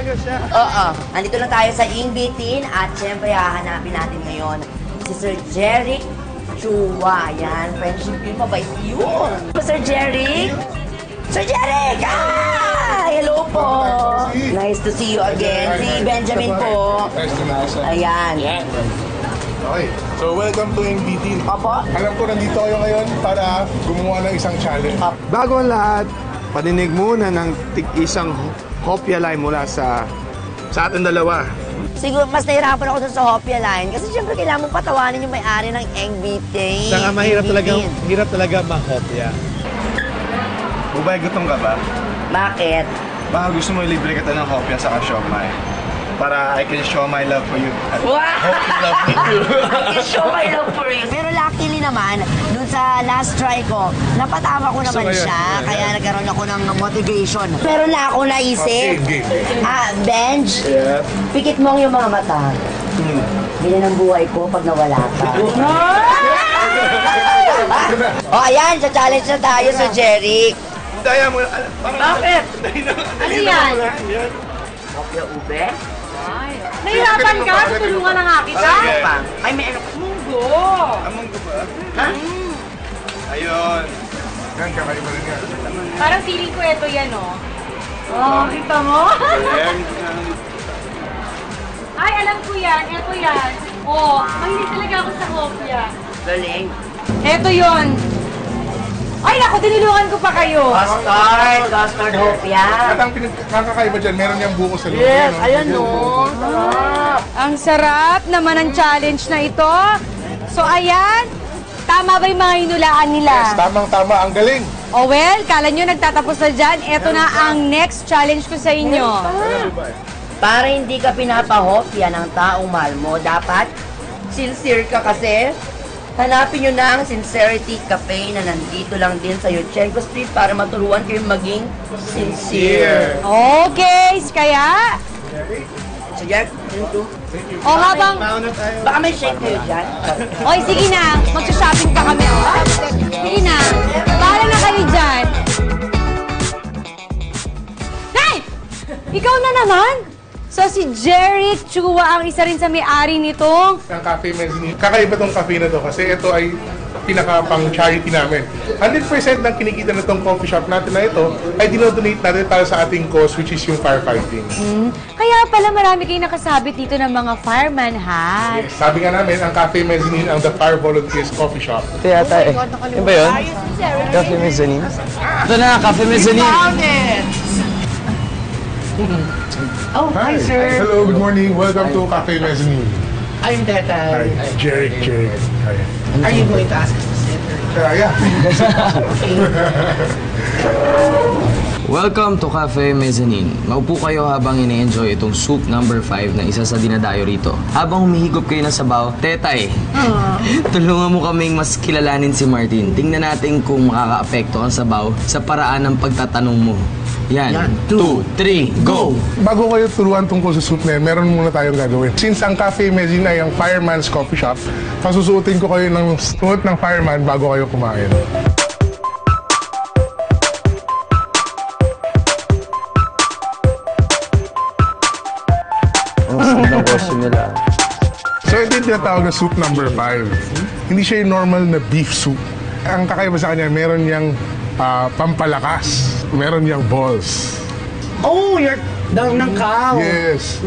Oo. Nandito lang tayo sa Ingbitin at syempre hahanapin natin ngayon si Sir Jeric Chua. Yan, friendship yun, mabait yun. Sir Jeric! Sir Jeric! Hello po! Nice to see you again. Si Benjamin po. Nice to meet you. Ayan. Okay, so welcome to NBT. Opo. Alam ko nandito kayo ngayon para gumawa ng isang challenge. Bago ang lahat, paninig muna ng tig-isang hopya line mula sa ating dalawa. Siguro mas nahirapan ako dun sa Hopia line kasi syempre kailangan mong patawanin yung may-ari ng Ingbitin. Saka mahirap talaga mahopya. Bubay, gutom ka ba? Bakit? Baka gusto mo libre kita ng hopya sa siomay. Para I can show my love for you. Wow! Hope you love me too. I can show my love for you. Pero luckily naman, dun sa last try ko, napatawa ko naman siya. Kaya nagkaroon ako ng motivation. Pero na ako naisip. Benj, pikit mo yung mga mata. Ganyan ang buhay ko pag nawala ka. Ayan, sa challenge na tayo sa Jeric. Daya mo. Bakit? Ano yan? Hopya ube? Nahihirapan ka? Tutulungan na nga kita. Ay, may ano. Munggo. Among ko ba? Ha? Ayun. Yan, kakaiba rin yan. Parang feeling ko ito yan, oh. Oh, kita mo? Ay, alam ko yan. Ito yan. Oh, mahilig talaga ako sa hopya. Galing. Ito yon. Ay, naku, tinulungan ko pa kayo. Custard hopya. At ang kakaiba dyan, meron niyang buko sa loob. Yes, no? ayan no. Sarap. Ang sarap naman ang challenge na ito. So, ayan. Tama ba yung mga hinulaan nila? Yes, tamang-tama. Ang galing. Oh, well, kala nyo nagtatapos na dyan. Ito na ang next challenge ko sa inyo. Para hindi ka pinapahopya ng taong mahal mo, dapat sincere ka kasi. Hanapin nyo na ang Sincerity Cafe na nandito lang din sa Yurchenko Street para maturuan kayo maging sincere. Okay, kaya... So, Jack, dito. O habang... Baka may shake kayo dyan. Oy, sige na. Mag-shopping pa kami. Oh. Sige na. Bahala na kayo dyan. Hey! Ikaw na naman? So si Jeric Chua ang isa rin sa may-ari nitong... Ang Cafe Mezzanine. Kakaiba tong cafe na to kasi ito ay pinaka-pang charity namin. 100% ng kinikita na tong coffee shop natin na ito ay dinodonate natin para sa ating cause which is yung firefighting. Kaya pala marami kayong nakasabit dito ng mga fireman hat. Yes, sabi nga namin, ang Cafe Mezzanine ang The Fire Volunteers Coffee Shop. Ito yata eh. Yan ba yun? Cafe Mezzanine? Ito na, Cafe Mezzanine. Oh, hi, sir. Hello, good morning. Welcome to Cafe Mezzanine. I'm Tetay. Hi, Jeric. Hi. Are you going to ask us to sit? Yeah. Welcome to Cafe Mezzanine. Maupo kayo habang ine-enjoy itong soup number 5 na isa sa dinadayo rito. Habang humihigop kayo ng sabaw, Tetay, tulungan mo kaming mas kilalanin si Martin. Tingnan natin kung makaka-apekto ang sabaw sa paraan ng pagtatanong mo. Yan. 2, 3, go! Bago kayo turuan tungkol sa soup na yan, meron muna tayong gagawin. Since ang Cafe Mezzanine ay ang fireman's coffee shop, pasusuotin ko kayo ng suot ng fireman bago kayo kumain. Ang sarap ng costume nila. So ito yung tinatawag na soup number 5. Hindi siya yung normal na beef soup. Ang kakaiba sa kanya, meron niyang pampalakas. Meron niyang balls. Oh, you're ng cow. Yes.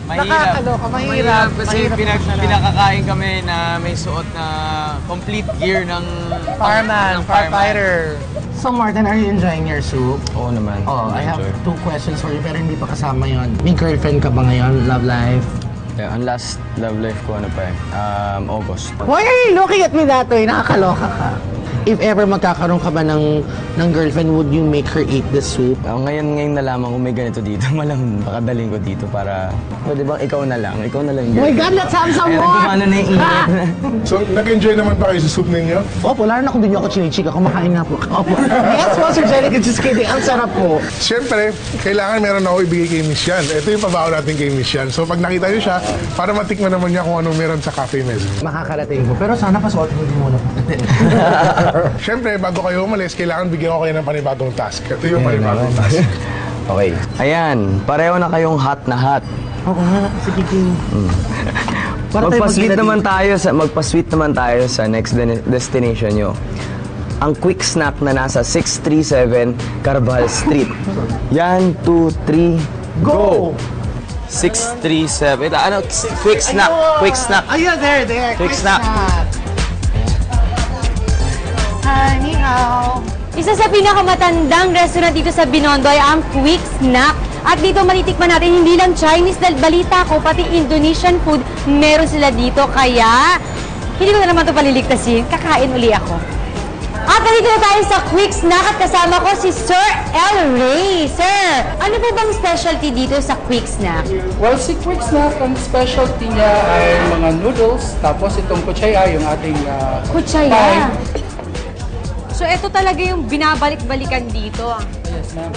Mahirap kasi pinakakain kami na may suot na complete gear ng firefighter. So Martin, are you enjoying your soup? Oo naman. Oh, I have 2 questions for you pero hindi pa kasama yon. May girlfriend ka ba ngayon? Love life? Yeah, ang last love life ko ano pa August. Why are you looking at me that way? Nakakaloka ka. If ever magkakaroon ka ba ng girlfriend, would you make her eat the soup? Ngayon nalaman ko may ganito dito. Malang pakadaling ko dito para, pwede bang ikaw na lang yung Oh my God, let's have some Kaya more! nagkumano na yung init. So, nag-enjoy naman ba kayo sa soup ninyo? Opo, lalo na kung di niyo ako chinichika, kumakain na po. Opo. Yes po, Sir Jeric, just kidding. Ang sarap po. Siyempre, kailangan meron ako ibigay kay Miss Yan. Ito yung pabaho natin kay Miss Yan. So, pag nakita niyo siya, para matikman naman niya kung anong meron sa Cafe Mezzanine. Makakarating po. Pero sana pasuotin mo din muna po. Siyempre, bago kayo umalis, kailangan bigyan ko kayo ng panibagong task. Ito yung panibagong task. Okay. Ayan, pareho na kayong hot na hot. Oo nga, sige King. Para tayo Magpa-sweet naman tayo sa next destination nyo. Ang quick snack na nasa 637 Carvajal Street. Yan, 2, 3, go! 637. Ano? Quick snack. Quick snack. Ayun, there. Quick snack. Hi, ni hao. Isa sa pinakamatandang restaurant dito sa Binondo ay ang Quick Snack. At dito matitikman natin hindi lang Chinese dahil balita ko, pati Indonesian food meron sila dito. Kaya hindi ko na naman ito paliligtasin. Kakain uli ako. At nandito na tayo sa Quick Snack at kasama ko si Sir El Rey. Sir, ano po bang specialty dito sa Quick Snack? Well, si Quick Snack, ang specialty niya ay mga noodles, tapos itong kutsaya, yung ating Kutsaya. pie. So ito talaga yung binabalik-balikan dito. Yes, ma'am.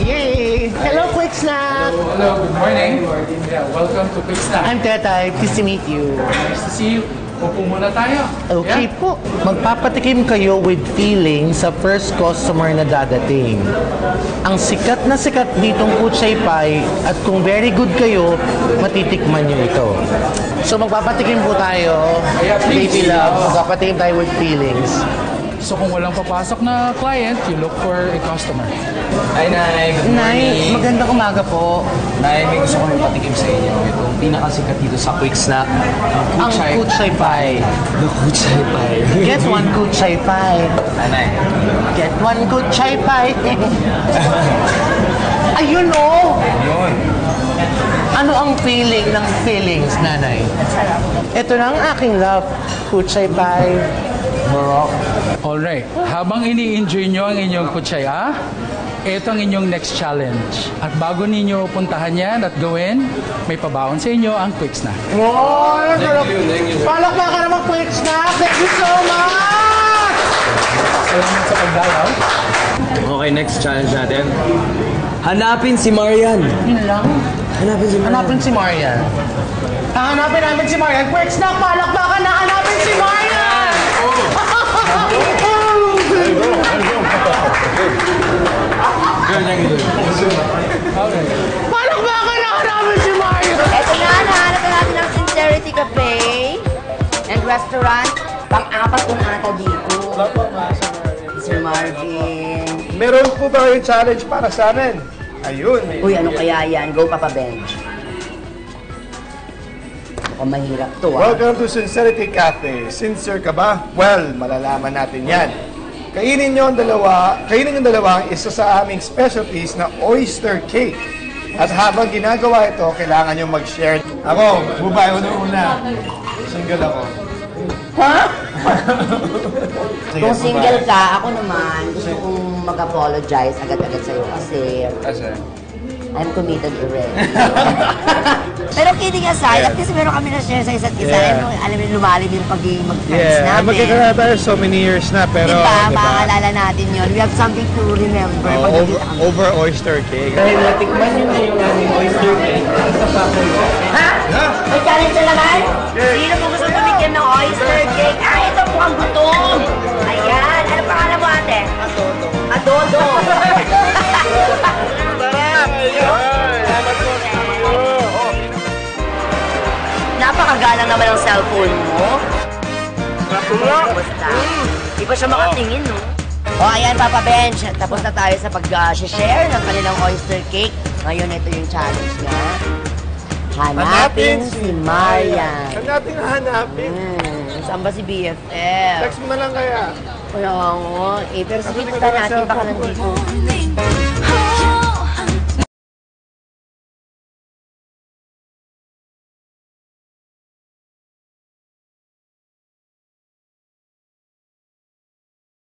Yay! Hello, Quick Snack! Hello, good morning. Yeah, welcome to Quick Snack. I'm Tetay. Pleased to meet you. Nice to see you. Upo muna tayo. Okay Yeah. po. Magpapatikim kayo with feeling sa first customer na dadating. Ang sikat na sikat ditong kutsay pie at kung very good kayo, matitikman nyo ito. So magpapatikim po tayo. Yeah, please. Baby love, magpapatikim tayo with feelings. So kung walang papasok na client, you look for a customer. Ay, Nay. Good morning. magandang umaga po. Nay, may gusto kong patikim sa inyo. Itong pinakasikat dito sa quick snack. Ang kutsay pie. The kutsay pie. Get one kutsay pie. Nay. Get one kutsay pie. Ayun o! Yun. Ano ang feeling ng feelings, nanay? Ito na ang aking love. Kutsay pie. Morocco. Alright, habang ini-enjoy nyo ang inyong kutsaya, ito ang inyong next challenge. At bago ninyo puntahan yan at gawin, may pabaon sa inyo ang Quick Snack. Wow! Palakpakan naman, Quick Snack! Thank you so much! Salamat sa pagdalaw. Okay, next challenge natin. Hanapin si Marian. Yun lang. Hanapin si Marian. Hanapin namin si Marian. Quick Snack, palakpakan na hanapin si Marian! Palakpakan na hanapin si Marian! Eto na, nahanap na natin ang Sincerity Cafe and Restaurant. Pang-apat kong ata dito. Sir Marvin. Meron po ba kayong challenge para sa amin? Ayun. Uy, ano kaya yan? Go, Papa Benj. O, mahirap to, ah. Welcome to Sincerity Cafe. Sincere ka ba? Well, malalaman natin yan. Kainin yung dalawa ang isa sa aming specialties na oyster cake. At habang ginagawa ito, kailangan nyo mag-share. Ako, bubay una. Single ako. Kung single ka, ako naman, gusto kong mag-apologize agad-agad sa'yo kasi I'm committed already. Pero kidding aside, at least meron kami na-share sa isa't isa. Alam mo, lumalim yung pagiging mag-friends natin. magkikita na tayo so many years na, pero... Diba? Maaalala natin yun. We have something to remember. over oyster cake. Ha? May challenge na naman? Sino po gusto tumigyan ng oyster cake? Ah, ito po ang gutom! Ayan. Ano pangalan mo, ate? Adodo. Napakagalang naman ang cellphone mo. Basta. Di ba siya makatingin, no? O, ayan, Papa Benj. Tapos na tayo sa pag-share ng kanilang oyster cake. Ngayon, ito yung challenge niya. Hanapin si Marian. Hanapin. Saan ba si BFF? Text mo na lang kaya. Wala nga. Pero sige, punta natin baka nandito.